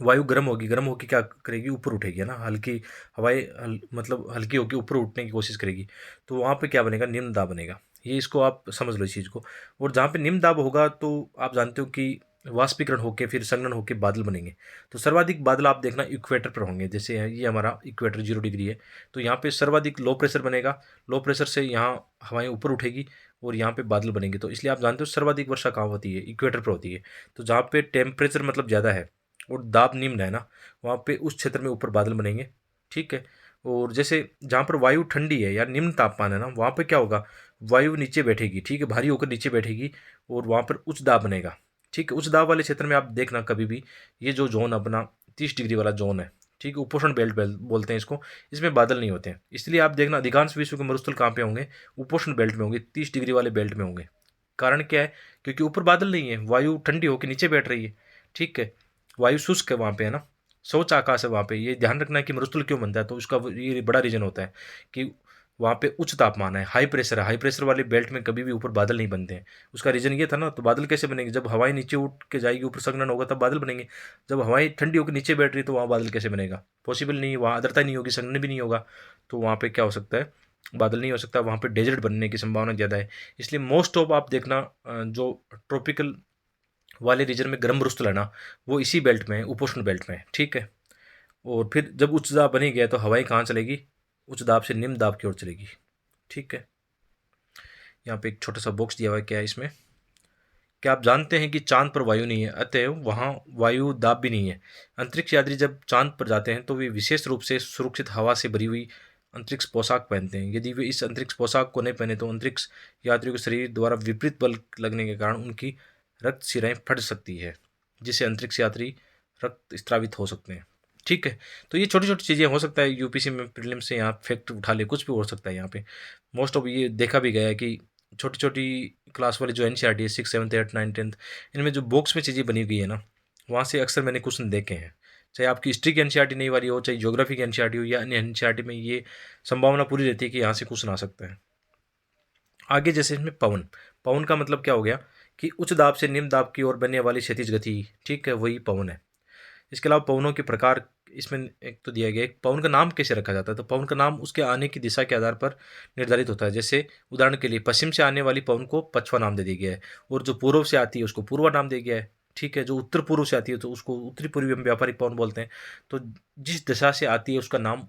वायु गर्म होगी, गर्म होकर क्या करेगी, ऊपर उठेगी, है ना, हल्की हवाएं मतलब हल्की होकर ऊपर उठने की कोशिश करेगी, तो वहाँ पे क्या बनेगा, निम्न दाब बनेगा। ये इसको आप समझ लो इस चीज़ को। और जहाँ पे निम्न दाब होगा तो आप जानते हो कि वाष्पीकरण होकर फिर संघनन होकर बादल बनेंगे। तो सर्वाधिक बादल आप देखना इक्वेटर पर होंगे, जैसे ये हमारा इक्वेटर 0 डिग्री है, तो यहाँ पे सर्वाधिक लो प्रेशर बनेगा। लो प्रेशर से यहाँ हवाएं ऊपर उठेगी और यहाँ पे बादल बनेंगे। तो इसलिए आप जानते हो सर्वाधिक वर्षा कहाँ होती है, इक्वेटर पर होती है। तो जहाँ पे टेम्परेचर मतलब ज़्यादा है और दाब निम्न है ना, वहाँ पे उस क्षेत्र में ऊपर बादल बनेंगे। ठीक है, और जैसे जहाँ पर वायु ठंडी है या निम्न तापमान है ना, वहाँ पे क्या होगा, वायु नीचे बैठेगी, ठीक है, भारी होकर नीचे बैठेगी और वहाँ पर उच्च दाब बनेगा। ठीक है, उच्च दाब वाले क्षेत्र में आप देखना कभी भी, ये जो जोन अपना 30 डिग्री वाला जोन है, ठीक है, उपोष्ण बेल्ट बोलते हैं इसको, इसमें बादल नहीं होते हैं। इसलिए आप देखना अधिकांश विश्व के मरुस्थल कहाँ पे होंगे, उपोष्ण बेल्ट में होंगे, 30 डिग्री वाले बेल्ट में होंगे। कारण क्या है, क्योंकि ऊपर बादल नहीं है, वायु ठंडी होकर नीचे बैठ रही है। ठीक है, वायु शुष्क है वहाँ पे, है ना, स्वच्छ आकाश है वहाँ पे। ये ध्यान रखना है कि मरुस्थल क्यों बनता है, तो उसका ये बड़ा रीजन होता है कि वहाँ पे उच्च तापमान है, हाई प्रेशर है। हाई प्रेशर वाले बेल्ट में कभी भी ऊपर बादल नहीं बनते हैं। उसका रीजन ये था ना, तो बादल कैसे बनेंगे, जब हवाएं नीचे उठ के जाएगी, ऊपर संघनन होगा तब बादल बनेंगे। जब हवाएं ठंडी होकर नीचे बैठ रही तो वहाँ बादल कैसे बनेगा, पॉसिबल नहीं है, वहाँ आर्द्रता नहीं होगी, संघनन भी नहीं होगा, तो वहाँ पे क्या हो सकता है, बादल नहीं हो सकता, वहाँ पे डेजर्ट बनने की संभावना ज़्यादा है। इसलिए मोस्ट ऑफ आप देखना जो ट्रॉपिकल वाले रीजन में गर्म मरुस्थल है ना, वो इसी बेल्ट में है, उपोष्ण बेल्ट में है। ठीक है, और फिर जब उच्च दाब बनी गया तो हवाएं कहाँ चलेगी, उच्च दाब से निम्न दाब की ओर चलेगी। ठीक है, यहाँ पे एक छोटा सा बॉक्स दिया हुआ है, क्या है इसमें, क्या आप जानते हैं कि चांद पर वायु नहीं है, अतएव वहाँ वायु दाब भी नहीं है। अंतरिक्ष यात्री जब चांद पर जाते हैं तो वे विशेष रूप से सुरक्षित हवा से भरी हुई अंतरिक्ष पोशाक पहनते हैं। यदि वे इस अंतरिक्ष पोशाक को नहीं पहने तो अंतरिक्ष यात्रियों के शरीर द्वारा विपरीत बल लगने के कारण उनकी रक्त शिराएं फट सकती है, जिससे अंतरिक्ष यात्री रक्त स्त्रावित हो सकते हैं। ठीक है, तो ये छोटी छोटी चीज़ें हो सकता है यूपीसी में प्रीलिम से यहाँ फैक्ट उठा ले, कुछ भी हो सकता है यहाँ पे। मोस्ट ऑफ ये देखा भी गया है कि छोटी छोटी क्लास वाली जो एनसीईआरटी है, 6, 7, 8, 9, 10, इनमें जो बॉक्स में चीज़ें बनी हुई है ना, वहाँ से अक्सर मैंने क्वेश्चन देखे हैं। चाहे आपकी हिस्ट्री की एनसीईआरटी नहीं वाली हो, चाहे ज्योग्राफी की एनसीईआरटी हो या अन्य एनसीईआरटी में, ये संभावना पूरी रहती है कि यहाँ से क्वेश्चन आ सकता है। आगे जैसे इसमें पवन, पवन का मतलब क्या हो गया कि उच्च दाब से निम्न दाब की ओर बनने वाली क्षैतिज गति, ठीक है, वही पवन है। इसके अलावा पवनों के प्रकार इसमें एक तो दिया गया है, पवन का नाम कैसे रखा जाता है, तो पवन का नाम उसके आने की दिशा के आधार पर निर्धारित होता है। जैसे उदाहरण के लिए पश्चिम से आने वाली पवन को पछवा नाम दे दिया गया है, और जो पूर्व से आती है उसको पूर्वा नाम दिया गया है। ठीक है, जो उत्तर पूर्व से आती है तो उसको उत्तरी पूर्वी हम व्यापारिक पवन बोलते हैं। तो जिस दिशा से आती है उसका नाम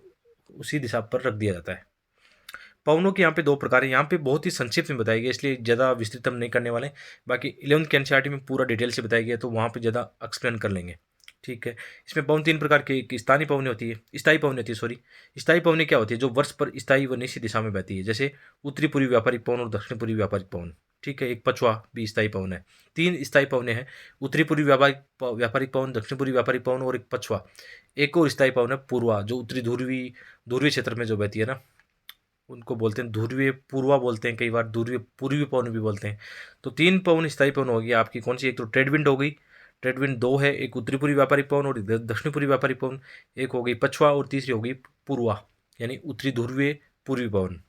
उसी दिशा पर रख दिया जाता है। पवनों के यहाँ पे दो प्रकार हैं, यहाँ पे बहुत ही संक्षिप्त में बताया गया, इसलिए ज़्यादा विस्तृत हम नहीं करने वाले। बाकी 11th के एनसीईआरटी में पूरा डिटेल से बताया गया, तो वहाँ पे ज़्यादा एक्सप्लेन कर लेंगे। ठीक है, इसमें पवन तीन प्रकार की, एक स्थानीय पवनी होती है, स्थायी पवनी होती है, सॉरी। स्थायी पवनी क्या होती है, जो वर्ष पर स्थायी व निश्चित दिशा में बहती है, जैसे उत्तरी पूर्वी व्यापारिक पवन और दक्षिण पूर्वी व्यापारिक पवन। ठीक है, एक पछवा भी स्थायी पवन है। तीन स्थायी पवनें हैं, उत्तरी पूर्वी व्यापारिक पवन, दक्षिण पूर्वी व्यापारिक पवन और एक पछवा। एक और स्थायी पवन है पूर्वा, जो उत्तरी ध्रुवीय ध्रुवीय क्षेत्र में जो बहती है ना, उनको बोलते हैं ध्रुवीय पूर्वा बोलते हैं, कई बार ध्रुवीय पूर्वी पवन भी बोलते हैं। तो तीन पवन स्थायी पवन होगी आपकी, कौन सी, एक तो ट्रेड विंड हो गई, ट्रेड विंड दो है, एक उत्तरी पूर्वी व्यापारिक पवन और दक्षिणी पूर्वी व्यापारिक पवन, एक हो गई पछुआ और तीसरी हो गई पूर्वा यानी उत्तरी ध्रुवीय पूर्वी पवन।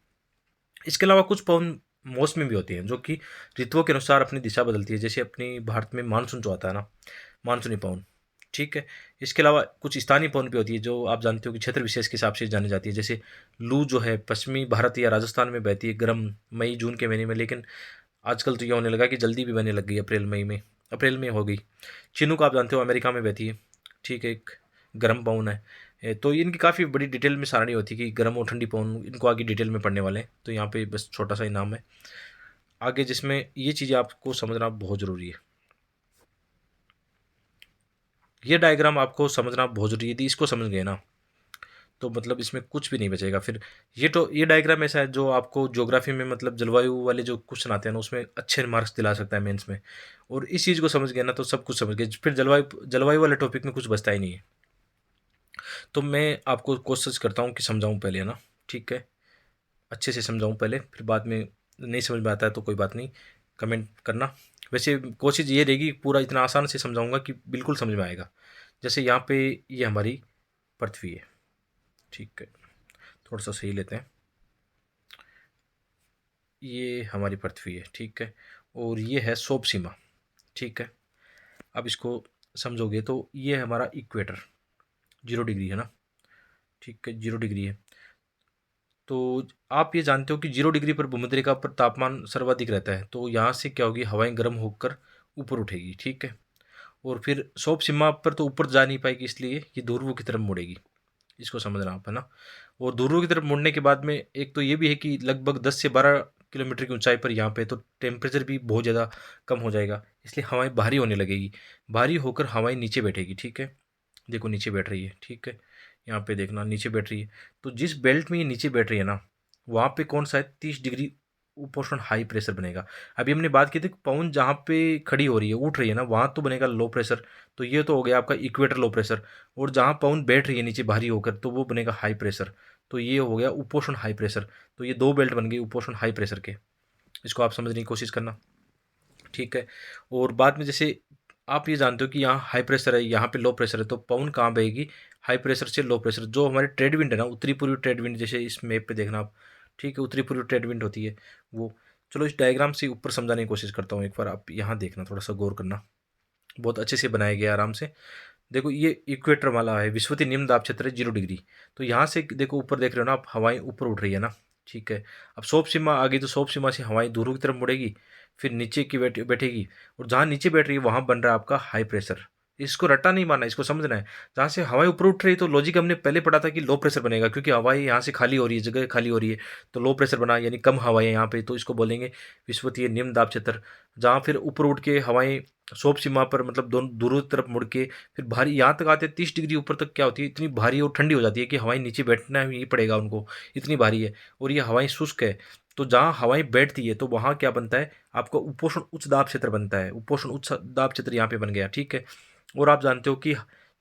इसके अलावा कुछ पवन मौसमी भी होती हैं जो कि ऋतुओं के अनुसार अपनी दिशा बदलती है, जैसे अपनी भारत में मानसून जो आता है ना, मानसूनी पवन, ठीक है। इसके अलावा कुछ स्थानीय पवन भी होती है जो आप जानते हो कि क्षेत्र विशेष के हिसाब से जानी जाती है, जैसे लू जो है पश्चिमी भारत या राजस्थान में बहती है गर्म मई जून के महीने में, लेकिन आजकल तो ये होने लगा कि जल्दी भी बहने लग गई, अप्रैल मई में, अप्रैल में हो गई। चिनूक आप जानते हो अमेरिका में बहती है, ठीक है, एक गर्म पवन है। तो इनकी काफ़ी बड़ी डिटेल में सारणी होती है कि गर्म और ठंडी पवन, इनको आगे डिटेल में पढ़ने वाले हैं, तो यहाँ पे बस छोटा सा ही नाम है आगे, जिसमें ये चीज़ें आपको समझना बहुत ज़रूरी है। ये डायग्राम आपको समझना बहुत ज़रूरी है, यदि इसको समझ गए ना तो मतलब इसमें कुछ भी नहीं बचेगा फिर। ये डायग्राम ऐसा है जो आपको ज्योग्राफी में मतलब जलवायु वाले जो क्वेश्चन आते हैं ना उसमें अच्छे मार्क्स दिला सकता है मेंस में, और इस चीज़ को समझ गए ना तो सब कुछ समझ गए, फिर जलवायु जलवायु वाले टॉपिक में कुछ बचता ही नहीं है। तो मैं आपको कोशिश करता हूँ कि समझाऊँ पहले, है ना, ठीक है, अच्छे से समझाऊँ पहले, फिर बाद में नहीं समझ में आता है तो कोई बात नहीं, कमेंट करना। वैसे कोशिश ये रहेगी पूरा इतना आसान से समझाऊंगा कि बिल्कुल समझ में आएगा। जैसे यहाँ पे ये हमारी पृथ्वी है, ठीक है, थोड़ा सा सही लेते हैं, ये हमारी पृथ्वी है, ठीक है, और ये है सोप सीमा, ठीक है। अब इसको समझोगे तो ये हमारा इक्वेटर 0 डिग्री है ना, ठीक है, 0 डिग्री है। तो आप ये जानते हो कि 0 डिग्री पर भूमध्य पर तापमान सर्वाधिक रहता है, तो यहाँ से क्या होगी, हवाएं गर्म होकर ऊपर उठेगी, ठीक है, और फिर सोप सीमा पर तो ऊपर जा नहीं पाएगी, इसलिए ये ध्रुव की तरफ मुड़ेगी, इसको समझना आप, है ना। और ध्रुव की तरफ मुड़ने के बाद में एक तो ये भी है कि लगभग 10 से 12 किलोमीटर की ऊंचाई पर यहाँ पे तो टेम्परेचर भी बहुत ज़्यादा कम हो जाएगा, इसलिए हवाएं भारी होने लगेगी, भारी होकर हवाएं नीचे बैठेगी, ठीक है, देखो नीचे बैठ रही है, ठीक है, यहाँ पे देखना नीचे बैठ रही है। तो जिस बेल्ट में ये नीचे बैठ रही है ना, वहाँ पे कौन सा है, 30 डिग्री उपोषण हाई प्रेशर बनेगा। अभी हमने बात की थी पवन जहाँ पे खड़ी हो रही है, उठ रही है ना, वहाँ तो बनेगा लो प्रेशर, तो ये तो हो गया आपका इक्वेटर लो प्रेशर। और जहाँ पवन बैठ रही है नीचे भारी होकर, तो वो बनेगा हाई प्रेशर, तो ये हो गया उपोषण हाई प्रेशर। तो ये दो बेल्ट बन गई उपोषण हाई प्रेशर के, इसको आप समझने की कोशिश करना, ठीक है। और बाद में जैसे आप ये जानते हो कि यहाँ हाई प्रेशर है, यहाँ पे लो प्रेशर है, तो पवन कहाँ बहेगी, हाई प्रेशर से लो प्रेशर, जो हमारे ट्रेड विंड है ना, उत्तरी पूर्वी ट्रेड विंड, जैसे इस मैप पे देखना आप, ठीक है, उत्तरी पूर्वी ट्रेड विंड होती है वो। चलो इस डायग्राम से ऊपर समझाने की कोशिश करता हूँ, एक बार आप यहाँ देखना, थोड़ा सा गौर करना, बहुत अच्छे से बनाया गया आराम से। देखो ये इक्वेटर वाला है, विषुवती निम्न दाब क्षेत्र है 0 डिग्री, तो यहाँ से देखो ऊपर देख रहे हो ना आप, हवाएं ऊपर उठ रही है ना, ठीक है। अब सोप सीमा आ गई, तो सोप सीमा से हवाएं ध्रुव की तरफ मुड़ेगी, फिर नीचे की बैठेगी, और जहाँ नीचे बैठ रही है वहाँ बन रहा है आपका हाई प्रेशर। इसको रट्टा नहीं मारना, इसको समझना है। जहाँ से हवाएं ऊपर उठ रही है तो लॉजिक हमने पहले पढ़ा था कि लो प्रेशर बनेगा, क्योंकि हवाएं यहाँ से खाली हो रही है, जगह खाली हो रही है, तो लो प्रेशर बना, यानी कम हवाएं यहाँ पे, तो इसको बोलेंगे विषुवतीय निम्न दाब क्षेत्र। जहाँ फिर ऊपर उठ के हवाएं सोप सीमा पर मतलब दोनों दोनों तरफ मुड़ के फिर भारी यहाँ तक आते हैं, 30 डिग्री ऊपर तक क्या होती है, इतनी भारी और ठंडी हो जाती है कि हवाएं नीचे बैठना ही पड़ेगा उनको, इतनी भारी है। और ये हवाएं शुष्क है, तो जहाँ हवाएं बैठती है तो वहाँ क्या बनता है, आपको उपोषण उच्च दाब क्षेत्र बनता है, उपोषण उच्च दाब क्षेत्र यहाँ पे बन गया, ठीक है। और आप जानते हो कि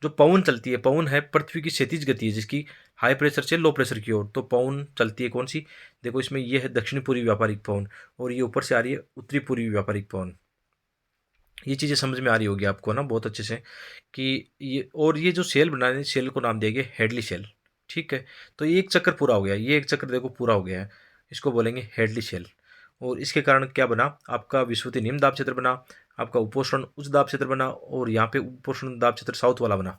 जो पवन चलती है, पवन है पृथ्वी की क्षैतिज गति है, जिसकी हाई प्रेशर से लो प्रेशर की ओर, तो पवन चलती है कौन सी, देखो इसमें ये है दक्षिण पूर्वी व्यापारिक पवन, और ये ऊपर से आ रही है उत्तरी पूर्वी व्यापारिक पवन। ये चीज़ें समझ में आ रही होगी आपको ना बहुत अच्छे से कि ये, और ये जो सेल बना है, सेल को नाम दिया गया हेडली सेल, ठीक है। तो ये एक चक्कर पूरा हो गया, ये एक चक्कर देखो पूरा हो गया है, इसको बोलेंगे हेडली सेल। और इसके कारण क्या बना, आपका विषुवतीय निम्न दाब क्षेत्र बना, आपका उपोषण उच्च दाब क्षेत्र बना, और यहाँ पे उपोषण दाब क्षेत्र साउथ वाला बना।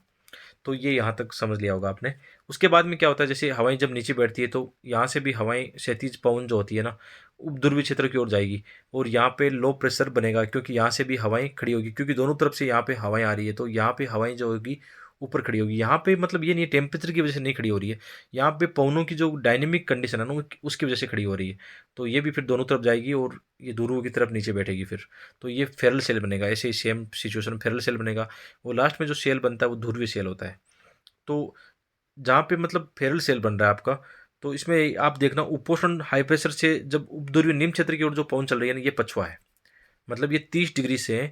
तो ये यहाँ तक समझ लिया होगा आपने। उसके बाद में क्या होता है, जैसे हवाएं जब नीचे बैठती है तो यहाँ से भी हवाएं क्षैतिज पवन जो होती है ना, उपध्रुवी क्षेत्र की ओर जाएगी, और यहाँ पे लो प्रेशर बनेगा, क्योंकि यहाँ से भी हवाएं खड़ी होगी, क्योंकि दोनों तरफ से यहाँ पे हवाएं आ रही है, तो यहाँ पे हवाएं जो होगी ऊपर खड़ी होगी। यहाँ पे मतलब ये नहीं टेम्परेचर की वजह से नहीं खड़ी हो रही है, यहाँ पे पवनों की जो डायनेमिक कंडीशन है ना उसकी वजह से खड़ी हो रही है। तो ये भी फिर दोनों तरफ जाएगी और ये ध्रुव की तरफ नीचे बैठेगी फिर, तो ये फेरल सेल बनेगा, ऐसे ही सेम सिचुएशन में फेरल सेल बनेगा। और लास्ट में जो सेल बनता है वो ध्रुवीय सेल होता है। तो जहाँ पे मतलब फेरल सेल बन रहा है आपका, तो इसमें आप देखना उपोषण हाई प्रेशर से जब उपध्रुवीय निम्न क्षेत्र की ओर जो पवन चल रही है ना, ये पछुआ है, मतलब ये 30 डिग्री से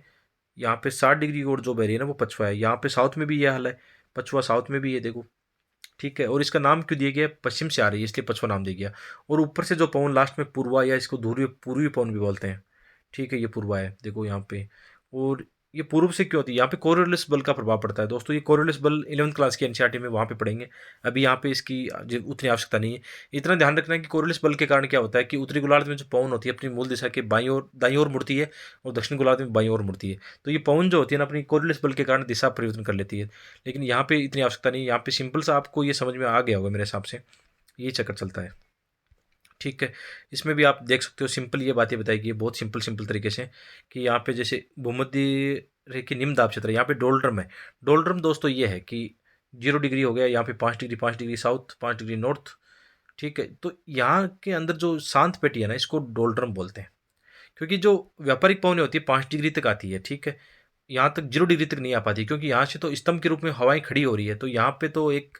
यहाँ पे 60 डिग्री की ओर जो बह रही है ना वो पछुआ है। यहाँ पे साउथ में भी ये हाल है, पछुआ साउथ में भी है देखो, ठीक है। और इसका नाम क्यों दिया गया, पश्चिम से आ रही है इसलिए पछुआ नाम दिया गया। और ऊपर से जो पवन लास्ट में पूर्वा, या इसको ध्रुवीय पूर्वी पवन भी बोलते हैं, ठीक है, ये पूर्वा है देखो यहाँ पे। और ये पूर्व से क्यों होती है? यहाँ पे कोरियोलिस बल का प्रभाव पड़ता है दोस्तों। ये कोरियोलिस बल 11th क्लास की एनसीईआरटी में वहाँ पे पढ़ेंगे। अभी यहाँ पे इसकी उतनी आवश्यकता नहीं है। इतना ध्यान रखना है कि कोरियोलिस बल के कारण क्या होता है कि उत्तरी गोलार्ध में जो पवन होती है अपनी मूल दिशा के बाईं ओर दाईं ओर मुड़ती है, और दक्षिण गोलार्ध में बाईं ओर मुड़ती है। तो ये पवन जो होती है ना, अपनी कोरियोलिस बल के कारण दिशा परिवर्तन कर लेती है। लेकिन यहाँ पे इतनी आवश्यकता नहीं है। यहाँ पे सिंपल सा आपको ये समझ में आ गया होगा मेरे हिसाब से, ये चक्कर चलता है। ठीक है, इसमें भी आप देख सकते हो, सिंपल ये बातें बताई गई है बहुत सिंपल सिंपल तरीके से, कि यहाँ पे जैसे भूमध्य रेखा निम्न दाब क्षेत्र है, यहाँ पे डोलड्रम है। डोलड्रम दोस्तों ये है कि 0 डिग्री हो गया, यहाँ पे 5 degree, 5 degree south, 5 degree north. ठीक है, तो यहाँ के अंदर जो शांत पेटी है ना, इसको डोलड्रम बोलते हैं। क्योंकि जो व्यापारिक पवनें होती है 5 डिग्री तक आती है। ठीक है, यहाँ तक 0 डिग्री तक नहीं आ पाती, क्योंकि यहाँ से तो स्तंभ के रूप में हवाएं खड़ी हो रही है। तो यहाँ पे तो एक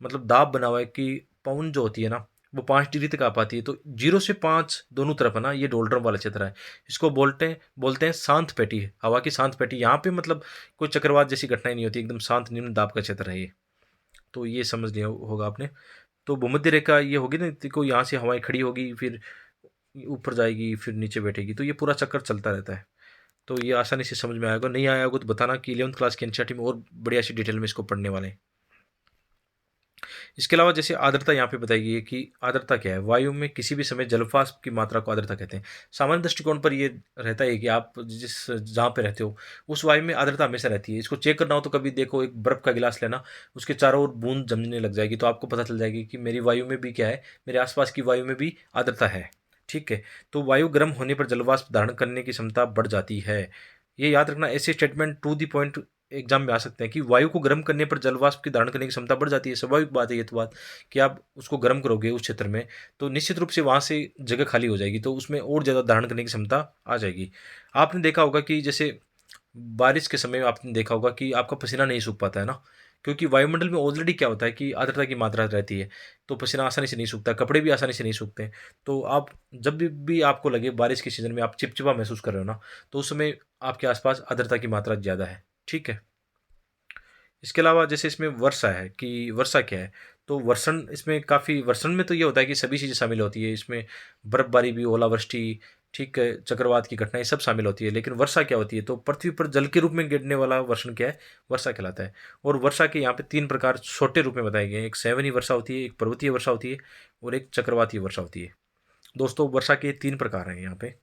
मतलब दाब बना हुआ है कि पवन जो होती है ना, वो 5 डिग्री तक आ पाती है। तो 0 से 5 दोनों तरफ है ना, ये डोल्ड्रम वाला क्षेत्र है। इसको बोलते हैं शांत पेटी, हवा की शांत पेटी। यहाँ पे मतलब कोई चक्रवात जैसी घटनाएं नहीं होती, एकदम शांत निम्न दाब का क्षेत्र है ये। तो ये समझ लिया होगा आपने। तो भूमध्य रेखा ये होगी ना, देखो यहाँ से हवाएं खड़ी होगी, फिर ऊपर जाएगी, फिर नीचे बैठेगी, तो ये पूरा चक्कर चलता रहता है। तो ये आसानी से समझ में आएगा। नहीं आया होगा तो बताना, कि 11th क्लास की एनसीईआरटी में और बढ़िया सी डिटेल में इसको पढ़ने वाले हैं। इसके अलावा जैसे आर्द्रता यहाँ पे बताई गई है कि आर्द्रता क्या है। वायु में किसी भी समय जलवाष्प की मात्रा को आर्द्रता कहते हैं। सामान्य दृष्टिकोण पर ये रहता है कि आप जिस जहाँ पे रहते हो उस वायु में आर्द्रता हमेशा रहती है। इसको चेक करना हो तो कभी देखो, एक बर्फ़ का गिलास लेना, उसके चारों ओर बूंद जमने लग जाएगी, तो आपको पता चल जाएगी कि मेरी वायु में भी क्या है, मेरे आसपास की वायु में भी आर्द्रता है। ठीक है, तो वायु गर्म होने पर जलवाष्प धारण करने की क्षमता बढ़ जाती है। ये याद रखना, ऐसे statement to the point exam में आ सकते हैं कि वायु को गर्म करने पर जलवाष्प की धारण करने की क्षमता बढ़ जाती है। स्वाभाविक बात है ये तो बात, कि आप उसको गर्म करोगे उस क्षेत्र में, तो निश्चित रूप से वहाँ से जगह खाली हो जाएगी, तो उसमें और ज़्यादा धारण करने की क्षमता आ जाएगी। आपने देखा होगा कि जैसे बारिश के समय आपने देखा होगा कि आपका पसीना नहीं सूख पाता है ना, क्योंकि वायुमंडल में ऑलरेडी क्या होता है कि आर्द्रता की मात्रा रहती है, तो पसीना आसानी से नहीं सूखता, कपड़े भी आसानी से नहीं सूखते हैं। तो आप जब भी आपको लगे बारिश के सीज़न में आप चिपचिपा महसूस कर रहे हो ना, तो उस समय आपके आसपास आर्द्रता की मात्रा ज़्यादा है। ठीक है, इसके अलावा जैसे इसमें वर्षा है, कि वर्षा क्या है, तो वर्षण, इसमें काफ़ी वर्षण में तो ये होता है कि सभी चीज़ें शामिल होती है इसमें, बर्फबारी भी, ओलावृष्टि, ठीक है, चक्रवात की घटनाएं सब शामिल होती है। लेकिन वर्षा क्या होती है, तो पृथ्वी पर जल के रूप में गिरने वाला वर्षण क्या है, वर्षा कहलाता है। और वर्षा के यहाँ पे 3 प्रकार छोटे रूप में बताए गए हैं। एक सेवनी वर्षा होती है, एक पर्वतीय वर्षा होती है, और एक चक्रवातीय वर्षा होती है। दोस्तों वर्षा के 3 प्रकार हैं यहाँ पे।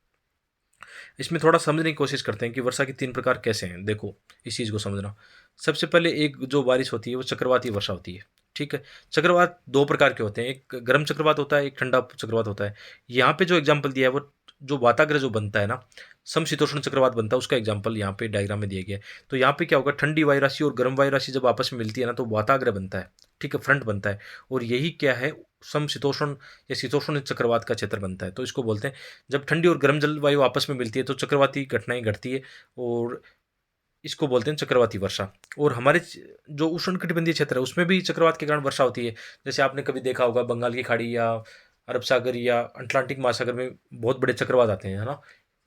इसमें थोड़ा समझने की कोशिश करते हैं कि वर्षा के 3 प्रकार कैसे हैं। देखो, इस चीज़ को समझना, सबसे पहले एक जो बारिश होती है वो चक्रवाती वर्षा होती है। ठीक है, चक्रवात 2 प्रकार के होते हैं, एक गर्म चक्रवात होता है, एक ठंडा चक्रवात होता है। यहाँ पे जो एग्जाम्पल दिया है वो जो वाताग्र जो बनता है ना, समशीतोष्ण चक्रवात बनता है, उसका एग्जाम्पल यहाँ पे डायग्राम में दिया गया है। तो यहाँ पे क्या होगा, ठंडी वायु राशि और गर्म वायु राशि जब आपस में मिलती है ना, तो वाताग्र बनता है। ठीक है, फ्रंट बनता है, और यही क्या है, समशीतोष्ण या शीतोष्ण चक्रवात का क्षेत्र बनता है। तो इसको बोलते हैं, जब ठंडी और गर्म जलवायु आपस में मिलती है तो चक्रवाती घटनाएं घटती है, और इसको बोलते हैं चक्रवाती वर्षा। और हमारे जो उष्णकटिबंधीय क्षेत्र है उसमें भी चक्रवात के कारण वर्षा होती है। जैसे आपने कभी देखा होगा बंगाल की खाड़ी या अरब सागर या अटलांटिक महासागर में बहुत बड़े चक्रवात आते हैं, है ना,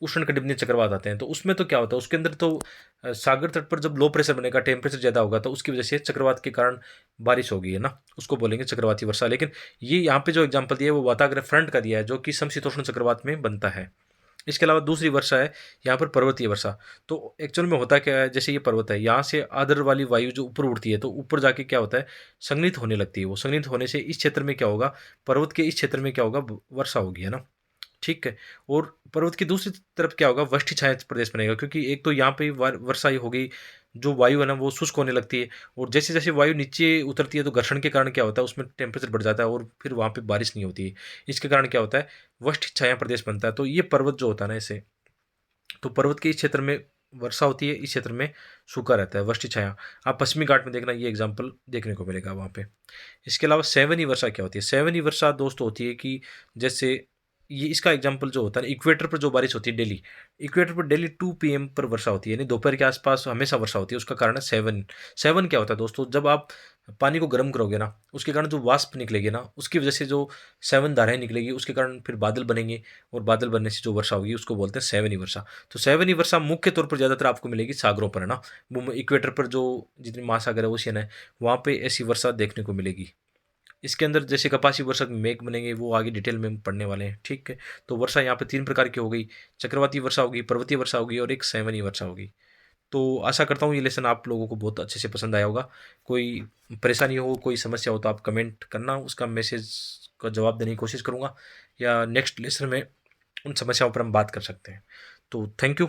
उष्णकटिबंधीय चक्रवात आते हैं। तो उसमें तो क्या होता है, उसके अंदर तो सागर तट पर जब लो प्रेशर बनेगा, टेम्परेचर ज़्यादा होगा, तो उसकी वजह से चक्रवात के कारण बारिश होगी, है ना, उसको बोलेंगे चक्रवाती वर्षा। लेकिन ये यहाँ पे जो एग्जाम्पल दिया है वो वाताग्र फ्रंट का दिया है, जो कि समशीतोष्ण चक्रवात में बनता है। इसके अलावा दूसरी वर्षा है यहाँ पर पर्वतीय वर्षा। तो एक्चुअल में होता क्या है, जैसे ये पर्वत है, यहाँ से आर्द्र वाली वायु जो ऊपर उड़ती है, तो ऊपर जाके क्या होता है, संघनित होने लगती है। वो संघनित होने से इस क्षेत्र में क्या होगा, पर्वत के इस क्षेत्र में क्या होगा, वर्षा होगी, है ना। ठीक है, और पर्वत की दूसरी तरफ क्या होगा, वृष्टि छाया प्रदेश बनेगा, क्योंकि एक तो यहाँ पे वर्षा ही हो गई, जो वायु है ना वो शुष्क होने लगती है, और जैसे जैसे वायु नीचे उतरती है तो घर्षण के कारण क्या होता है, उसमें टेम्परेचर बढ़ जाता है, और फिर वहाँ पे बारिश नहीं होती है। इसके कारण क्या होता है, वृष्टि छाया प्रदेश बनता है। तो ये पर्वत जो होता है ना, इसे, तो पर्वत के इस क्षेत्र में वर्षा होती है, इस क्षेत्र में सूखा रहता है, वृष्टि छाया। आप पश्चिमी घाट में देखना, ये एग्जाम्पल देखने को मिलेगा वहाँ पे। इसके अलावा सेवनी वर्षा क्या होती है, सेवनी वर्षा दोस्तों होती है कि जैसे ये इसका एग्जाम्पल जो होता है ना, इक्वेटर पर जो बारिश होती है डेली, इक्वेटर पर डेली 2 PM पर वर्षा होती है, यानी दोपहर के आसपास हमेशा वर्षा होती है। उसका कारण है सेवन। सेवन क्या होता है दोस्तों, जब आप पानी को गर्म करोगे ना, उसके कारण जो वाष्प निकलेगी ना, उसकी वजह से जो सेवन धाराएं निकलेगी, उसके कारण फिर बादल बनेंगे, और बादल बनने से जो वर्षा होगी उसको बोलते हैं सेवनी वर्षा। तो सेवनी वर्षा मुख्य तौर पर ज़्यादातर आपको मिलेगी सागरों पर, है ना, इक्वेटर पर जो जितने महासागर है, ओशियन है, वहाँ पे ऐसी वर्षा देखने को मिलेगी। इसके अंदर जैसे कपासी वर्षा के मेघ बनेंगे, वो आगे डिटेल में पढ़ने वाले हैं। ठीक है, तो वर्षा यहाँ पे 3 प्रकार की हो गई, चक्रवाती वर्षा होगी, पर्वतीय वर्षा होगी, और एक सेवनी वर्षा होगी। तो आशा करता हूँ ये लेसन आप लोगों को बहुत अच्छे से पसंद आया होगा। कोई परेशानी हो, कोई समस्या हो तो आप कमेंट करना, उसका मैसेज का जवाब देने की कोशिश करूँगा, या नेक्स्ट लेसन में उन समस्याओं पर हम बात कर सकते हैं। तो थैंक यू।